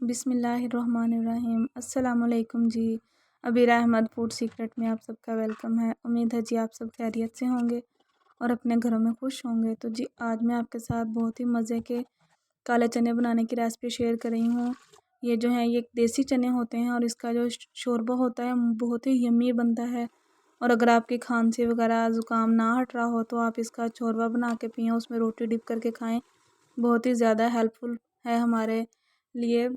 बिस्मिल्लाहिर्रहमानिर्रहीम। अस्सलामुअलैकुम जी। अबीर अहमद फूड सीक्रेट में आप सबका वेलकम है। उम्मीद है जी आप सब खैरियत से होंगे और अपने घरों में खुश होंगे। तो जी आज मैं आपके साथ बहुत ही मज़े के काले चने बनाने की रेसिपी शेयर कर रही हूँ। ये जो है ये देसी चने होते हैं और इसका जो शोरबा होता है बहुत ही यम्मी बनता है। और अगर आपकी खांसी वगैरह ज़ुकाम ना हट रहा हो तो आप इसका शोरबा बना के पिएँ, उसमें रोटी डिप करके खाएँ। बहुत ही ज़्यादा हेल्पफुल है हमारे लिए।